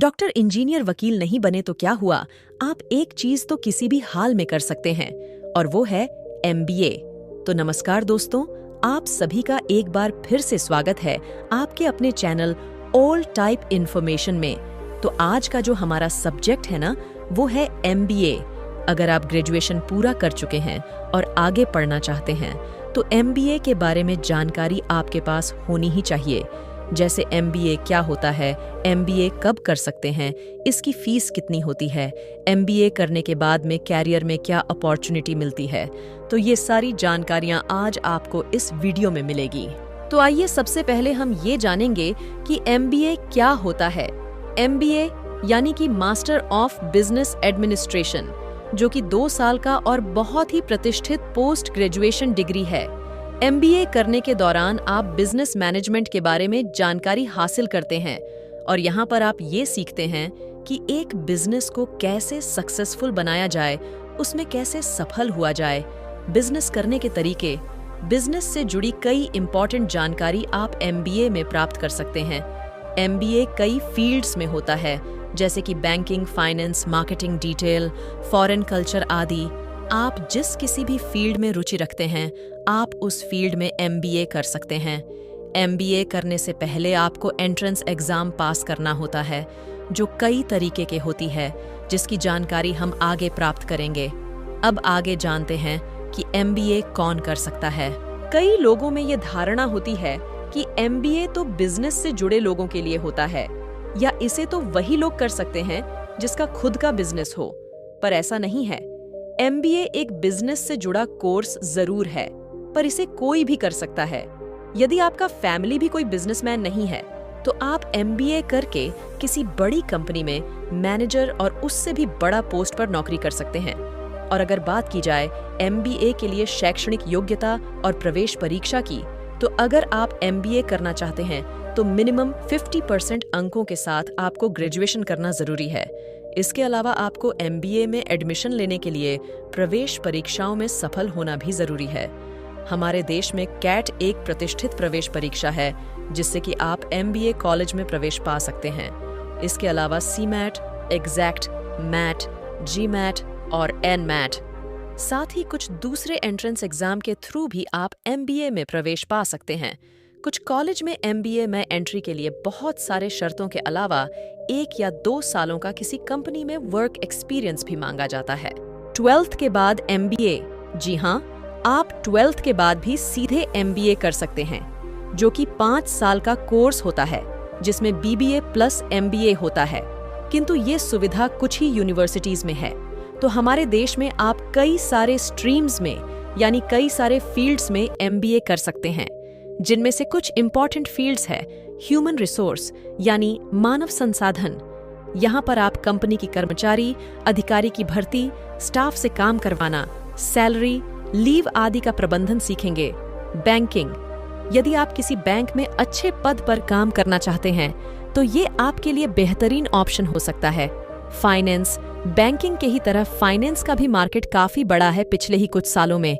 Doctor, engineer, वकील नहीं बने तो क्या हुआ, आप एक चीज तो किसी भी हाल में कर सकते हैं, और वो है MBA। तो नमस्कार दोस्तों, आप सभी का एक बार फिर से स्वागत है आपके अपने चैनल ऑल टाइप इन्फॉर्मेशन में। तो आज का जो हमारा सब्जेक्ट है ना, वो है MBA। अगर आप ग्रेजुएशन पूरा कर चुके हैं और आगे पढ़ना चाहते हैं तो MBA के बारे में जानकारी आपके पास होनी ही चाहिए। जैसे MBA क्या होता है, MBA कब कर सकते हैं, इसकी फीस कितनी होती है, MBA करने के बाद में कैरियर में क्या अपॉर्चुनिटी मिलती है। तो ये सारी जानकारियां आज आपको इस वीडियो में मिलेगी। तो आइए सबसे पहले हम ये जानेंगे कि MBA क्या होता है। MBA यानी कि मास्टर ऑफ बिजनेस एडमिनिस्ट्रेशन, जो कि 2 साल का और बहुत ही प्रतिष्ठित पोस्ट ग्रेजुएशन डिग्री है। MBA करने के दौरान आप बिजनेस मैनेजमेंट के बारे में जानकारी हासिल करते हैं और यहाँ पर आप ये सीखते हैं कि एक बिजनेस को कैसे सक्सेसफुल बनाया जाए, उसमें कैसे सफल हुआ जाए, बिजनेस करने के तरीके, बिजनेस से जुड़ी कई इंपॉर्टेंट जानकारी आप MBA में प्राप्त कर सकते हैं। MBA कई फील्ड्स में होता है, जैसे कि banking, finance, marketing, detail, foreign culture आदि। आप जिस किसी भी फील्ड में रुचि रखते हैं, आप उस फील्ड में MBA कर सकते हैं। MBA करने से पहले आपको एंट्रेंस एग्जाम पास करना होता है, जो कई तरीके के होती है, जिसकी जानकारी हम आगे प्राप्त करेंगे। अब आगे जानते हैं कि MBA कौन कर सकता है। कई लोगों में ये धारणा होती है कि MBA तो बिजनेस से जुड़े लोगों के लिए होता है, या इसे तो वही लोग कर सकते हैं जिसका खुद का बिजनेस हो, पर ऐसा नहीं है। MBA एक बिजनेस से जुड़ा कोर्स जरूर है, पर इसे कोई भी कर सकता है। यदि आपका फैमिली भी कोई बिजनेसमैन नहीं है, तो आप MBA करके किसी बड़ी कंपनी में मैनेजर और उससे भी बड़ा पोस्ट पर नौकरी कर सकते हैं। और अगर बात की जाए MBA के लिए शैक्षणिक योग्यता और प्रवेश परीक्षा की, तो अगर आप MBA करना चाहते हैं तो मिनिमम 50% अंकों के साथ आपको ग्रेजुएशन करना जरूरी है। इसके अलावा आपको MBA में एडमिशन लेने के लिए प्रवेश परीक्षाओं में सफल होना भी जरूरी है। हमारे देश में CAT एक प्रतिष्ठित प्रवेश परीक्षा है, जिससे कि आप MBA कॉलेज में प्रवेश पा सकते हैं। इसके अलावा CMAT, EXACT, MAT, GMAT और NMAT, साथ ही कुछ दूसरे एंट्रेंस एग्जाम के थ्रू भी आप MBA में प्रवेश पा सकते हैं। कुछ कॉलेज में MBA में एंट्री के लिए बहुत सारे शर्तों के अलावा 1 या 2 सालों का किसी कंपनी में वर्क एक्सपीरियंस भी मांगा जाता है। 12th के बाद MBA, जी हाँ, आप 12th के बाद भी सीधे MBA कर सकते हैं, जो कि 5 साल का कोर्स होता है, जिसमें BBA प्लस MBA होता है। किंतु ये सुविधा कुछ ही यूनिवर्सिटीज में है। तो हमारे देश में आप कई सारे स्ट्रीम्स में, यानी कई सारे फील्ड्स में MBA कर सकते हैं, जिनमें से कुछ इंपॉर्टेंट फील्ड्स है ह्यूमन रिसोर्स, यानी मानव संसाधन। यहाँ पर आप कंपनी की कर्मचारी, अधिकारी की भर्ती, स्टाफ से काम करवाना, सैलरी, लीव आदि का प्रबंधन सीखेंगे। बैंकिंग, यदि आप किसी बैंक में अच्छे पद पर काम करना चाहते हैं तो ये आपके लिए बेहतरीन ऑप्शन हो सकता है। फाइनेंस, बैंकिंग के ही तरह फाइनेंस का भी मार्केट काफी बड़ा है पिछले ही कुछ सालों में,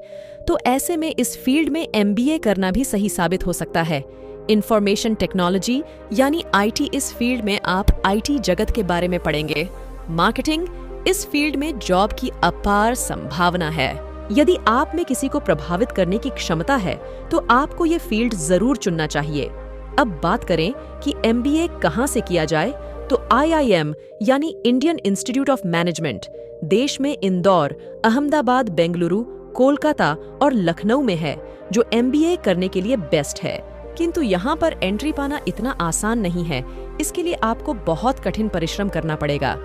तो ऐसे में इस फील्ड में MBA करना भी सही साबित हो सकता है। इंफॉर्मेशन टेक्नोलॉजी यानी IT, इस फील्ड में आप IT जगत के बारे में पढ़ेंगे। मार्केटिंग, इस फील्ड में जॉब की अपार संभावना है। यदि आप में किसी को प्रभावित करने की क्षमता है तो आपको ये फील्ड जरूर चुनना चाहिए। अब बात करें कि MBA कहाँ से किया जाए, तो IIM यानी इंडियन इंस्टीट्यूट ऑफ मैनेजमेंट देश में इंदौर, अहमदाबाद, बेंगलुरु, कोलकाता और लखनऊ में है, जो MBA करने के लिए बेस्ट है। किंतु यहाँ पर एंट्री पाना इतना आसान नहीं है, इसके लिए आपको बहुत कठिन परिश्रम करना पड़ेगा।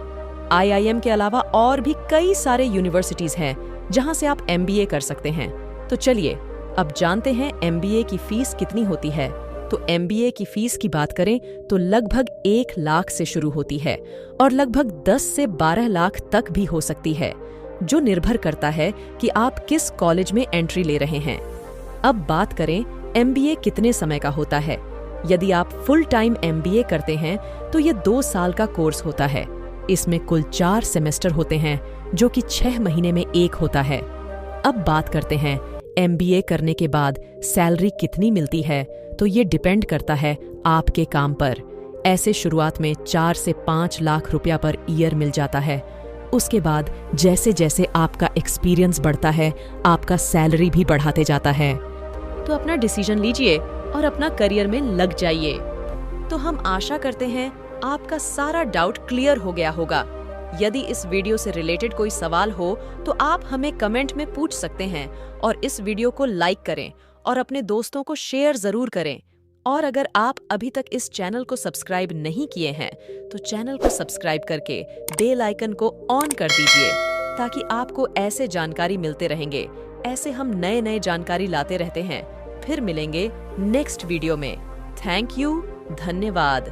IIM के अलावा और भी कई सारे यूनिवर्सिटीज हैं जहाँ से आप MBA कर सकते हैं। तो चलिए अब जानते हैं MBA की फीस कितनी होती है। तो MBA की फीस की बात करें तो लगभग 1 लाख से शुरू होती है और लगभग 10 से 12 लाख तक भी हो सकती है, जो निर्भर करता है कि आप किस कॉलेज में एंट्री ले रहे हैं। अब बात करें MBA कितने समय का होता है। यदि आप फुल टाइम MBA करते हैं तो ये 2 साल का कोर्स होता है। इसमें कुल 4 सेमेस्टर होते हैं, जो कि 6 महीने में एक होता है। अब बात करते हैं MBA करने के बाद सैलरी कितनी मिलती है, तो ये डिपेंड करता है आपके काम पर। ऐसे शुरुआत में 4 से 5 लाख रुपया पर ईयर मिल जाता है। उसके बाद जैसे जैसे आपका एक्सपीरियंस बढ़ता है, आपका सैलरी भी बढ़ाते जाता है। तो अपना डिसीजन लीजिए और अपना करियर में लग जाइए। तो हम आशा करते हैं आपका सारा डाउट क्लियर हो गया होगा। यदि इस वीडियो से रिलेटेड कोई सवाल हो तो आप हमें कमेंट में पूछ सकते हैं, और इस वीडियो को लाइक करें और अपने दोस्तों को शेयर जरूर करें। और अगर आप अभी तक इस चैनल को सब्सक्राइब नहीं किए हैं तो चैनल को सब्सक्राइब करके बेल आइकन को ऑन कर दीजिए, ताकि आपको ऐसे जानकारी मिलते रहेंगे। ऐसे हम नए नए जानकारी लाते रहते हैं। फिर मिलेंगे नेक्स्ट वीडियो में। थैंक यू, धन्यवाद।